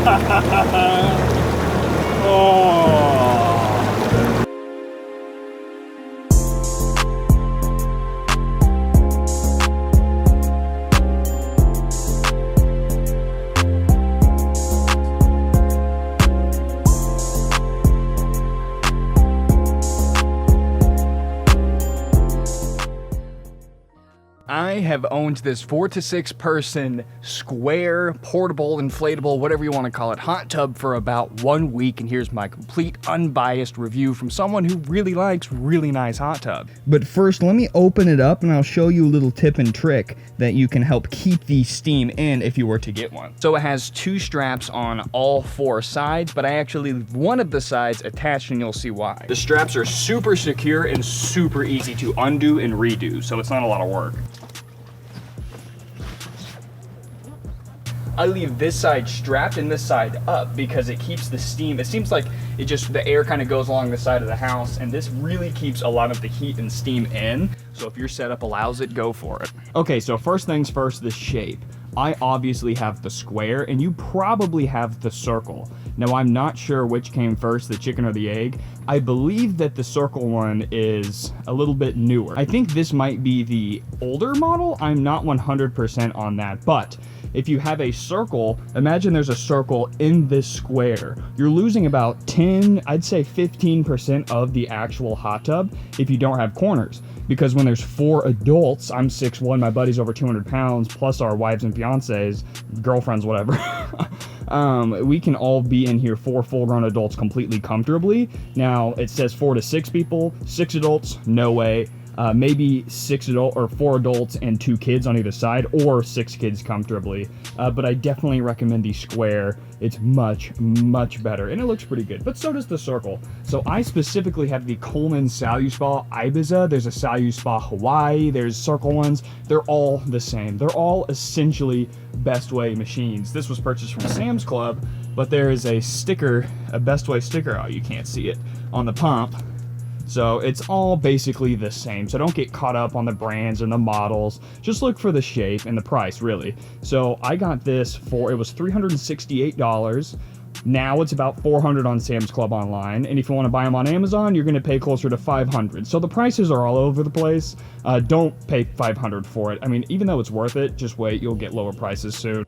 Oh. I have owned this 4 to 6 person square, portable, inflatable, whatever you want to call it, hot tub for about 1 week, and here's my complete unbiased review from someone who really likes really nice hot tubs. But first, let me open it up and I'll show you a little tip and trick that you can help keep the steam in if you were to get one. So it has 2 straps on all 4 sides, but I actually leave one of the sides attached and you'll see why. The straps are super secure and super easy to undo and redo, so it's not a lot of work. I leave this side strapped and this side up because it keeps the steam. It seems like the air kind of goes along the side of the house, and this really keeps a lot of the heat and steam in. So if your setup allows it, go for it. Okay, so first things first, the shape. I obviously have the square, and you probably have the circle. Now, I'm not sure which came first, the chicken or the egg. I believe that the circle one is a little bit newer. I think this might be the older model. I'm not 100% on that, but if you have a circle, imagine there's a circle in this square. You're losing about 10, I'd say 15% of the actual hot tub if you don't have corners. Because when there's 4 adults, I'm 6'1", my buddy's over 200 pounds, plus our wives and fiancés, girlfriends, whatever. We can all be in here 4 full-grown adults completely comfortably. Now, it says 4 to 6 people, 6 adults, no way. Maybe 4 adults and 2 kids on either side, or 6 kids comfortably. But I definitely recommend the square. It's much, much better, and it looks pretty good. But so does the circle. So I specifically have the Coleman Saluspa Ibiza. There's a Saluspa Hawaii. There's circle ones. They're all the same. They're all essentially Bestway machines. This was purchased from Sam's Club, but there is a sticker, a Bestway sticker. Oh, you can't see it on the pump. So it's all basically the same. So don't get caught up on the brands and the models. Just look for the shape and the price, really. So I got this for, it was $368. Now it's about $400 on Sam's Club online. And if you want to buy them on Amazon, you're going to pay closer to $500. So the prices are all over the place. Don't pay $500 for it. I mean, even though it's worth it, just wait. You'll get lower prices soon.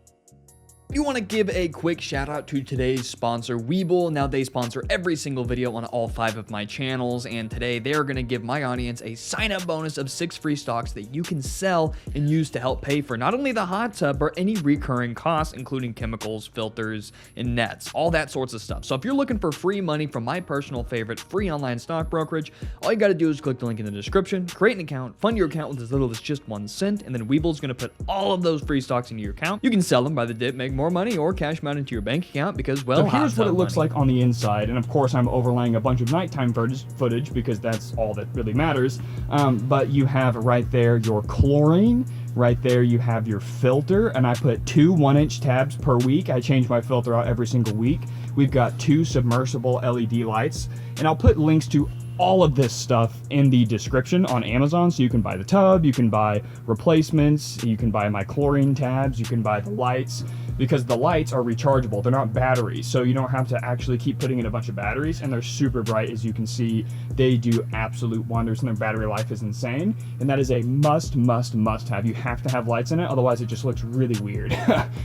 You want to give a quick shout out to today's sponsor, Webull. Now they sponsor every single video on all 5 of my channels, and today they are going to give my audience a sign-up bonus of 6 free stocks that you can sell and use to help pay for not only the hot tub, but any recurring costs, including chemicals, filters, and nets, all that sorts of stuff. So if you're looking for free money from my personal favorite free online stock brokerage, all you got to do is click the link in the description, create an account, fund your account with as little as just 1 cent, and then Webull's going to put all of those free stocks into your account. You can sell them by the dip, make more money, or cash them out into your bank account because, well, so here's what it looks like on the inside. And of course, I'm overlaying a bunch of nighttime footage because that's all that really matters. But you have right there your chlorine. Right there you have your filter, and I put 2 1-inch tabs per week. I change my filter out every single week. We've got 2 submersible LED lights, and I'll put links to all of this stuff in the description on Amazon, so you can buy the tub, you can buy replacements, you can buy my chlorine tabs, you can buy the lights, because the lights are rechargeable. They're not batteries, so you don't have to actually keep putting in a bunch of batteries, and they're super bright. As you can see, they do absolute wonders, and their battery life is insane, and that is a must have. You have to have lights in it, otherwise it just looks really weird.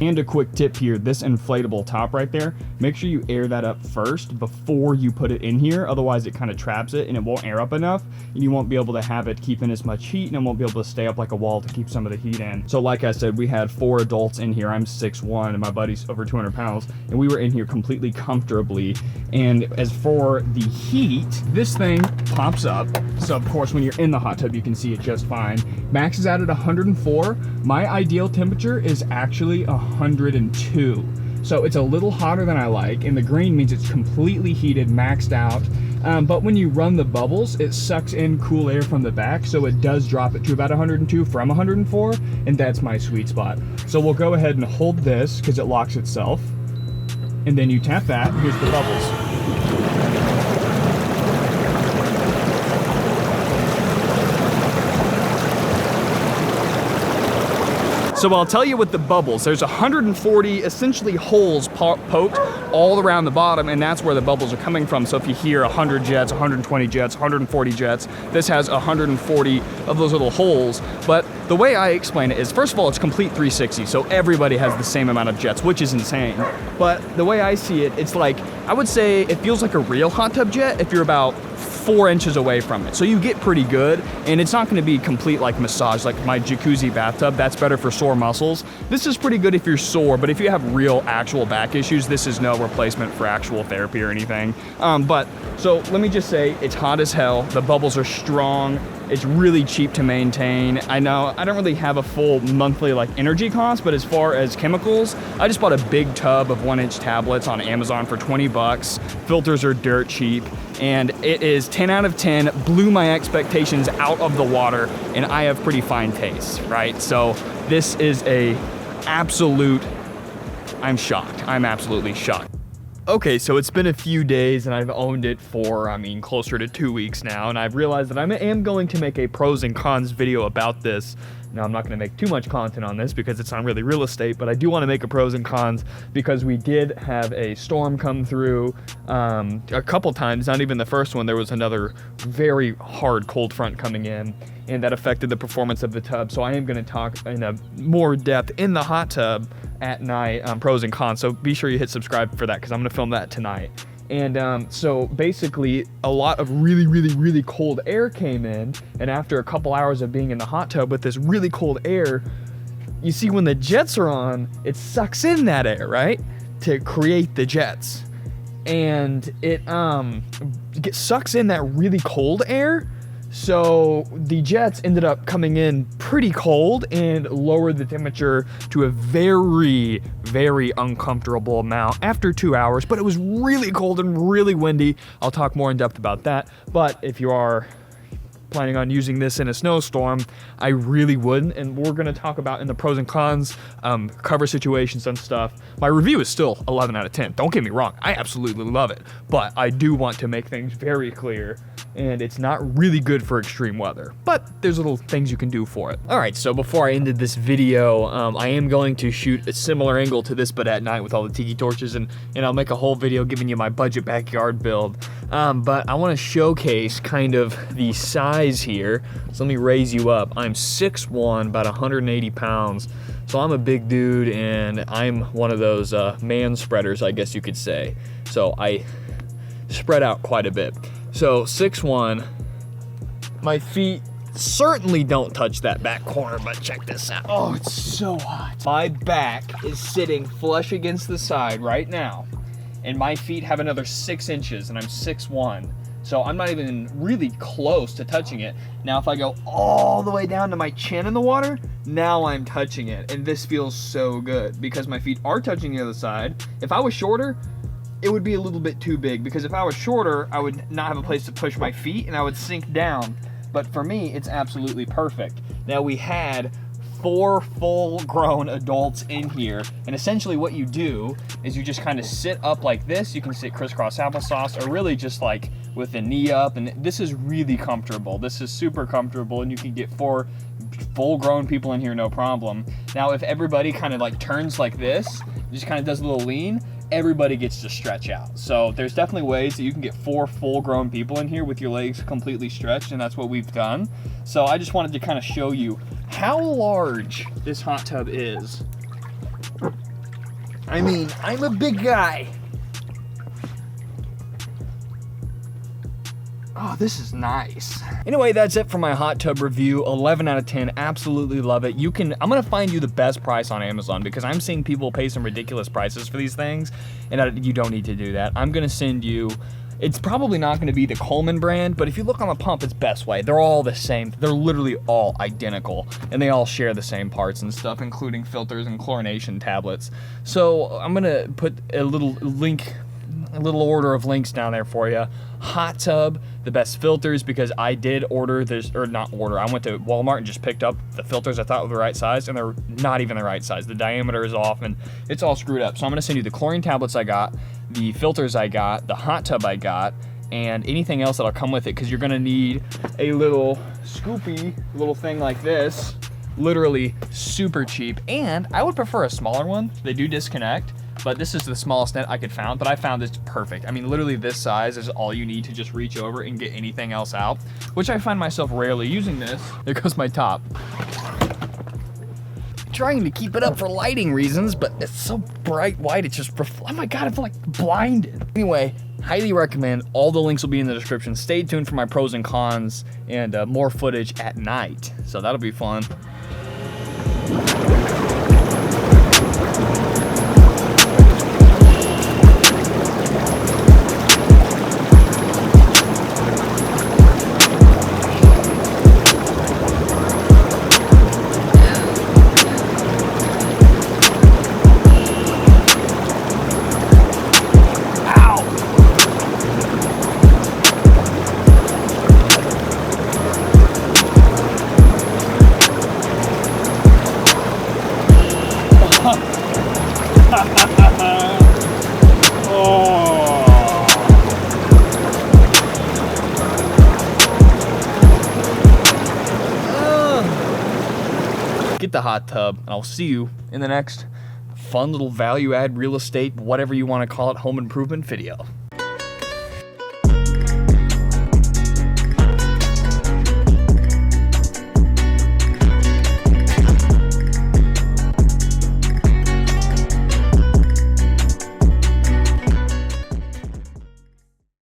And a quick tip here, this inflatable top right there, make sure you air that up first before you put it in here, otherwise it kind of traps it and it won't air up enough, and you won't be able to have it keep in as much heat, and it won't be able to stay up like a wall to keep some of the heat in. So like I said, we had 4 adults in here. I'm 6'1", and my buddy's over 200 pounds, and we were in here completely comfortably. And as for the heat, this thing pops up, so of course when you're in the hot tub you can see it just fine. Max is out at 104. My ideal temperature is actually 102. So it's a little hotter than I like, and the green means it's completely heated, maxed out. But when you run the bubbles, it sucks in cool air from the back, so it does drop it to about 102 from 104, and that's my sweet spot. So we'll go ahead and hold this, because it locks itself, and then you tap that, here's the bubbles. So I'll tell you with the bubbles, there's 140 essentially holes poked all around the bottom, and that's where the bubbles are coming from. So if you hear 100 jets, 120 jets, 140 jets, this has 140 of those little holes. But the way I explain it is, first of all, it's complete 360, so everybody has the same amount of jets, which is insane. But the way I see it, it's like, I would say it feels like a real hot tub jet if you're about 4 inches away from it. So you get pretty good, and it's not gonna be complete like massage, like my jacuzzi bathtub, that's better for sore muscles. This is pretty good if you're sore, but if you have real actual back issues, this is no replacement for actual therapy or anything. So let me just say, it's hot as hell, the bubbles are strong, it's really cheap to maintain. I know I don't really have a full monthly like energy cost, but as far as chemicals, I just bought a big tub of 1-inch tablets on Amazon for 20 bucks. Filters are dirt cheap, and it is 10 out of 10, blew my expectations out of the water, and I have pretty fine taste, right? So this is a absolute, I'm shocked. I'm absolutely shocked. Okay, so it's been a few days and I've owned it for, closer to 2 weeks now, and I've realized that I am going to make a pros and cons video about this. Now, I'm not gonna make too much content on this because it's not really real estate, but I do wanna make a pros and cons because we did have a storm come through a couple times, not even the first one. There was another very hard cold front coming in, and that affected the performance of the tub. So I am gonna talk in a more depth in the hot tub at night, pros and cons. So be sure you hit subscribe for that because I'm gonna film that tonight. And so basically a lot of really cold air came in, and after a couple hours of being in the hot tub with this really cold air, you see when the jets are on, it sucks in that air, right? To create the jets. And it sucks in that really cold air. So the jets ended up coming in pretty cold and lowered the temperature to a very uncomfortable amount after 2 hours, but it was really cold and really windy. I'll talk more in depth about that, but if you are planning on using this in a snowstorm, I really wouldn't, and we're gonna talk about in the pros and cons, cover situations and stuff. My review is still 11 out of 10. Don't get me wrong, I absolutely love it, but I do want to make things very clear, and it's not really good for extreme weather, but there's little things you can do for it. All right, so before I ended this video, I am going to shoot a similar angle to this, but at night with all the tiki torches, and I'll make a whole video giving you my budget backyard build. But I wanna showcase kind of the size here. So let me raise you up. I'm 6'1", about 180 pounds. So I'm a big dude, and I'm one of those man spreaders, I guess you could say. So I spread out quite a bit. So 6'1", my feet certainly don't touch that back corner, but check this out. Oh, it's so hot. My back is sitting flush against the side right now, and my feet have another 6 inches, and I'm 6'1". So I'm not even really close to touching it. Now if I go all the way down to my chin in the water, now I'm touching it. And this feels so good because my feet are touching the other side. If I was shorter, it would be a little bit too big, because if I was shorter, I would not have a place to push my feet and I would sink down. But for me, it's absolutely perfect. Now we had 4 full-grown adults in here, and essentially what you do is you just kind of sit up like this. You can sit crisscross applesauce, or really just like with the knee up, and this is really comfortable. This is super comfortable, and you can get 4 full-grown people in here no problem. Now if everybody kind of like turns like this, just kind of does a little lean, everybody gets to stretch out. So there's definitely ways that you can get 4 full-grown people in here with your legs completely stretched, and that's what we've done. So I just wanted to kind of show you how large this hot tub is. I mean, I'm a big guy. Oh, this is nice. Anyway, that's it for my hot tub review. 11 out of 10, absolutely love it. I'm gonna find you the best price on Amazon, because I'm seeing people pay some ridiculous prices for these things, and you don't need to do that. I'm gonna send you, it's probably not gonna be the Coleman brand, but if you look on the pump, it's Bestway. They're all the same. They're literally all identical, and they all share the same parts and stuff, including filters and chlorination tablets. So I'm gonna put a little order of links down there for you. Hot tub, the best filters, because I did order this, or not order, I went to Walmart and just picked up the filters I thought were the right size, and they're not even the right size. The diameter is off, and it's all screwed up. So I'm gonna send you the chlorine tablets I got, the filters I got, the hot tub I got, and anything else that'll come with it, because you're gonna need a little scoopy little thing like this Literally super cheap, and I would prefer a smaller one. They do disconnect, but this is the smallest net I could find, but I found this perfect. I mean, literally this size is all you need to just reach over and get anything else out, which I find myself rarely using this. There goes my top. Trying to keep it up for lighting reasons, but it's so bright white, it's just, oh my God, I feel like blinded. Anyway, highly recommend. All the links will be in the description. Stay tuned for my pros and cons and more footage at night. So that'll be fun. Get the hot tub, and I'll see you in the next fun little value add real estate, whatever you want to call it, home improvement video.